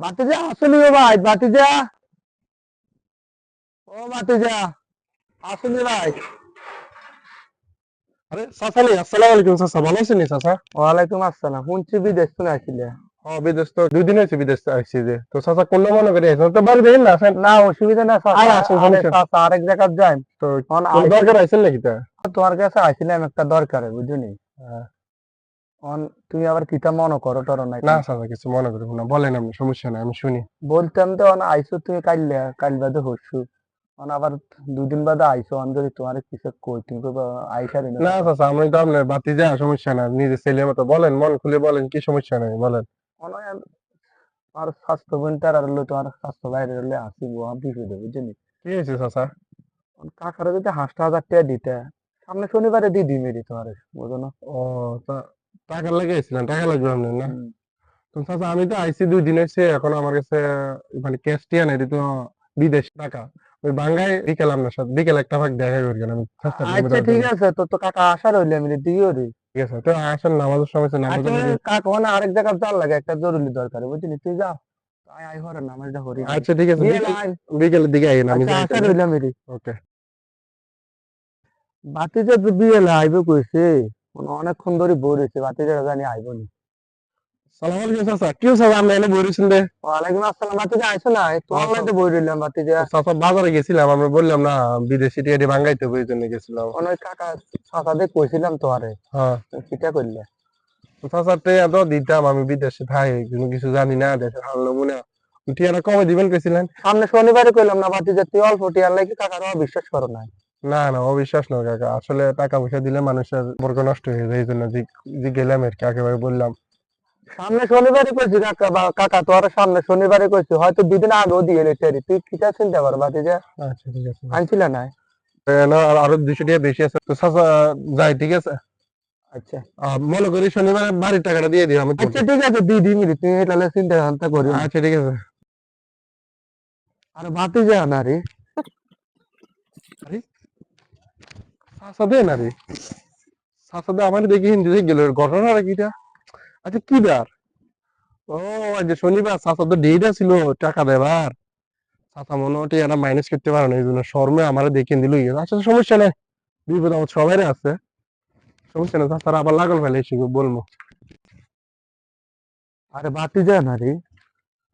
ভাতিজা আসুনি ও ভাই, ভাতিজা, ও ভাতিজা আসুনি ভাই। আরে চাচা নি আসসালামু আলাইকুম চাচা, ভালো আছেন নি চাচা? ওয়ালাইকুম আসসালাম, শুনছি বিদেশ শুনে আসছিলে। বিদেশ তো 2 দিন হয়েছে, বিদেশ আইছি যে। তো চাচা কোন মনে করে আইছেন? তো বাড়ি বেরিয়ে না আসেন। না অসুবিধা না আর চাচা, আসেন, আরে সমস্যা। চাচা আরেক জায়গায় যাই। তো এখন কোন আইসি, দরকার আইছেন নাকি তা? তোমার কাছে আইছিলাম একটা দরকারে বুঝুনি। আহ, এখন তুমি আবার কিতা মনে করো টরো নাই না কিন্তু। চাচা কিছু মনে করবেন না, বলেন আপনি, সমস্যা নাই, আমি শুনি। বলতাম তো এখন আইসো তুমি কাইলে, কাল বাদে হরছু। এখন আবার 2 দিন বাদে আইসো, আমি যদি তোমার কিছু কই তুমি কইবা আইসারি না না চাচা। চাচা আমি তো আপনার বাতি যা, সমস্যা না, নিজের ছেলের মতো বলেন, মন খুলে বলেন, কি সমস্যা নাই বলেন। এখন আর স্বাস্থ্য বোনটার আর হলো তোমার স্বাস্থ্য বাইরে হলে আসিব আমি বিপদে বুঝলি। কি হয়েছে চাচা? কাকারে যদি 5,000 টাকা দিতে, সামনে শনিবারে দিয়ে দিই মেরি তোমার, বুঝো না। ও, তা টাকা লাগাইছিলেন, টাকা লাগবে আপনার না? হুম। তো চাচা আমি তো আইসি 2 দিন হয়েছে, এখন আমার কাছে মানে ক্যাশ টিয়া নাই, এটা তো বিদেশ টাকা। ওই বাঙ্গায় বিকেল আপনার সাথে বিকেল একটা ভাগ দেখা করি আমি চেষ্টা করবো আচ্ছা দেওয়ার ঠিক জন্য। আছে, তো তো কাকা আসার হইলে আমি দিও রে। ঠিক আছে, তো আসেন, নামাজের সময় আছে, আচ্ছা নামাজের পরে। কাকা মানে আরেক জায়গায় যাওয়ার লাগে, একটা জরুরি দরকার বুঝলি, তুই যাও। আয় আয় হরে নামাজটা হরি আয়। আচ্ছা ঠিক আছে, বিয়েলে বিকেল আয়। বিকেলের দিকে আইন, আমি আচ্ছা যাই আসার তাহলে। হইলে মেরি। ওকে। বাতিজা তো বিয়েলে আইবে কইছে, অনেকক্ষণ ধরে বই রয়েছে, বাতিজা জানি আইব নি। সালাম আলাইকুম চাচা, কি চাচা আপনি এনে বইরেছেন রে? ওয়ালাইকুম আসসালাম, বাতিজা আইসো না, তোমার লাইতে বই রইলাম বাতিজা। চাচা বাজারে গেছিলাম, আমি বললাম না, বিদেশি টিয়াটি বাঙ্গাইতে বই জন্য গেছিলাম। ওই কাকা চাচাদের কইছিলাম তো আরে, হ্যাঁ। কিটা করলে। চাচা টিয়া তো দিতাম, আমি বিদেশে থাই, কোনো কিছু জানি না, দেশের হাল নমুনা। টিয়াটা কবে দিবেন কইছিলেন? সামনে শনিবারে কইলাম না বাতিজা, তুই অল্প টিয়ার লাগে কাকার বিশ্বাস করো না। না না, অবিশ্বাস নয় কাকা, আসলে টাকা পয়সা দিলে মানুষের সম্পর্ক নষ্ট হয়ে যায়, এই জন্য যে গেলাম আর কি, একেবারে বললাম। সামনে শনিবারে কইছি কাকা, বা কাকা তো আর সামনে শনিবারে কইছি, হয়তো 2 দিন আগেও দিয়ে লেটারি, তুই কিটা চিন্তা কর বাতিজা। আচ্ছা ঠিক আছে। আনছিল না। না, আরো 200 টাকা বেশি আছে তো চাচা, যাই ঠিক আছে। আচ্ছা মনে করি শনিবার বাড়ির টাকাটা দিয়ে দিও আমি আচ্ছা তোকে। ঠিক আছে, দি দি মিনিট তুমি তাহলে চিন্তা ভাবনা করিও না। আচ্ছা ঠিক আছে। আর বাতিজা না রে। আরে চাচা দে না রে, চাচা দে আমার দেখি হিন্দি দেখে গেল, ঘটনাটা কিটা? আচ্ছা কি বার? ও, আজ যে শনিবার, চাচা তো ডেটা ছিল টাকা দেবার। চাচা মনে হচ্ছে এরা মাইনাস করতে পারে না, এই জন্য শর্মে আমার দেখিয়ে দিল। আচ্ছা সমস্যা নেই, বিপদ আমার সবাই আছে, সমস্যা নেই, চাচারা আবার লাগল ফেলে এসে বলবো। আরে বাতিজা না রে।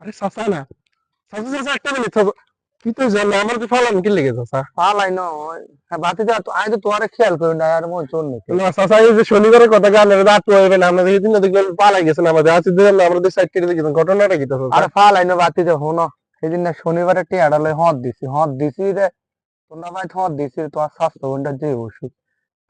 আরে চাচা না, চাচা চাচা একটা মিনিট চাচা, কি তো জানো আমার তো ফালান কি লেগে চাচা? পালাই নয়। হ্যাঁ বাতিজা তো আমি তো তোমার খেয়াল করি না আর মন চল নাকি। না চাচা, এই যে শনিবারের কথা গানের রাত হইবে না, আমরা দেখি দিন দেখবেন পালাই গেছেন আমাদের, আজকে দিলাম না আমাদের সাইড কেটে দেখেছেন, ঘটনাটা কি তো চাচা? আরে পালাই না বাতিজা, হনো সেদিন না শনিবারে টিয়াটা লই হদ দিছি রে। তোমরা ভাই হদ দিছি, তোমার স্বাস্থ্য বোনটার যে ওষুধ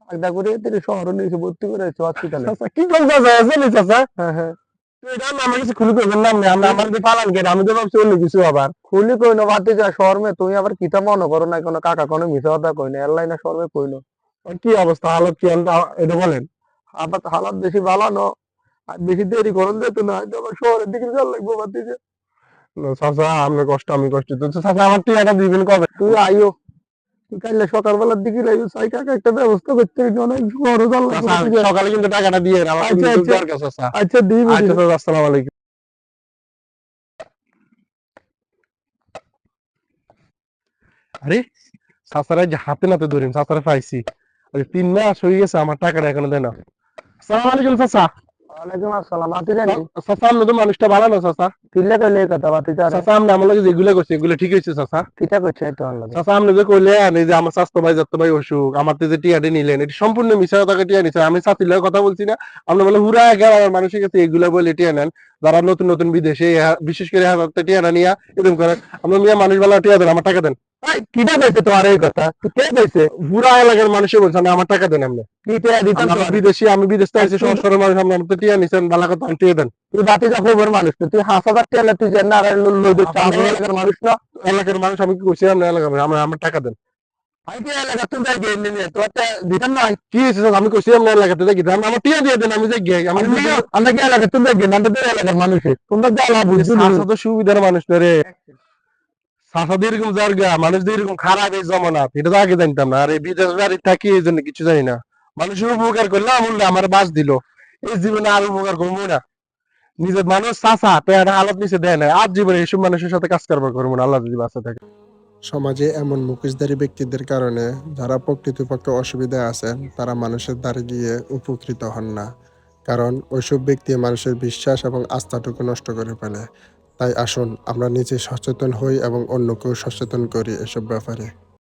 আগদা করে এদের শহরে নিয়েছে ভর্তি করেছে হসপিটালে। চাচা কি করবো চাচা, আসেনি চাচা? হ্যাঁ হ্যাঁ। তো এটা না আমার কাছে খুলে করবেন না, আপনি আমরা আমাদের ফালান কেটে, আমি তো ভাবছি অন্য কিছু আবার। খুলি কই না বাতিজা, শহরে তুমি আবার কিতা মনে করো না, কোনো কাকা কোনো মিছা কথা কই না, এয়ারলাইনে শহরে কই না। আর কি অবস্থা, হালত কি এটা বলেন। আবার হালাত বেশি ভালো না, আর বেশি দেরি করুন যেত না, হয়তো আবার শহরের দিকে চল লাগবো বাতিজা। না, চাচা আপনার কষ্ট আমি কষ্ট, তো চাচা আমার টিয়াটা দিবেন কবে? তুই আইও, তুই কাইলে সকালবেলার দিকে আইও, সাই কাকা একটা ব্যবস্থা করতে হবে, অনেক শহরে চল লাগবো চাচা বাতিজা। সকালে কিন্তু টাকাটা দিয়ে আমার আচ্ছা খুব আচ্ছা। দরকার চাচা। আচ্ছা দিবি আচ্ছা দিবি। চাচা, আসসালামু আলাইকুম। আরে চাচারা যে হাতে নাতে ধরেন, চাচারা পাইছি। আরে 3 মাস হয়ে গেছে, আমার টাকাটা এখনো দেয় না। আসসালামু আলাইকুম চাচা। ওয়ালাইকুম আসসালাম বাতিজা নি। চাচা আপনি তো মানুষটা ভালো না চাচা। কিল্লে কইলে এই কথা বাতিজা রে। চাচা আপনি আমার লাগে যেগুলো করছে এগুলো ঠিক হয়েছে চাচা? কিতা করছে তোমার লাগে। চাচা আপনি যে কইলেন এই যে আমার স্বাস্থ্য ভাই যত ভাই অসুখ, আমার তো যে টিয়াটি নিলেন, এটি সম্পূর্ণ মিশা কথা টিয়া নিছে, আমি চাচির লগে কথা বলছি না। আপনি বলে হুরা গ্রামের মানুষের কাছে এগুলা বলে টিয়া নেন, যারা নতুন নতুন বিদেশে বিশেষ করে হাজার টিয়াটা নিয়া এরকম করে। আপনার মিয়া মানুষ বেলা টিয়া দেন, আমার টাকা দেন। ভাই কিতা কইছে তোমার এই কথা, তুই কে কইছে। পুরা এলাকার মানুষে বলছে না, আমার টাকা দেন আপনি। কিতা দিতাম আমি তোমার। বিদেশি, আমি বিদেশ থেকে আইছি, সহজ সরল মানুষ, আপনি তো টিয়া নিছেন, বালা কথা টিয়া দেন। তুই বাতিজা খবর মানুষ না, তুই 5,000 টাকা তুই জেন না আর লই দিচ্ছ আপনি আমার এলাকার মানুষ না। এলাকার মানুষ, আমি কি করছি আপনার এলাকার মানুষ, আমার টাকা দেন। ভাই তুই এলাকা তুই যাই গিয়ে নিয়ে তোর দিতাম না। কি হয়েছে স্যার? আমি কইছি আপনার এলাকাতে দেখি আমার টিয়া দিয়ে দেন, আমি যাই গিয়ে আমি আমরা কি এলাকা তুমি যাই গিয়ে না, আমাদের এলাকার মানুষে তোমরা জ্বালা বুঝছো না। সাথে সুবিধার মানুষ না রে। সাসাদের এরকম জায়গা, মানুষদের এরকম খারাপ এই জমানাত, এটা তো আগে জানতাম না। আর এই বিদেশ বাড়ি থাকি এই জন্য কিছু জানি না। মানুষের উপকার করলাম বললে আমার বাস দিল, এই জীবনে আর উপকার করবো না। নিজের মানুষ চাচা পেয়ারা হালত নিচে দেয় না, আজ জীবনে এইসব মানুষের সাথে কাজ কারবার করবো না, আল্লাহ যদি বাঁচা থাকে। সমাজে এমন মুখোশধারী ব্যক্তিদের কারণে যারা প্রকৃতপক্ষে অসুবিধায় আছেন তারা মানুষের দ্বারে গিয়ে উপকৃত হন না, কারণ ওইসব ব্যক্তি মানুষের বিশ্বাস এবং আস্থাটুকু নষ্ট করে ফেলে। তাই আসুন আমরা নিজে সচেতন হই এবং অন্যকেও সচেতন করি এসব ব্যাপারে।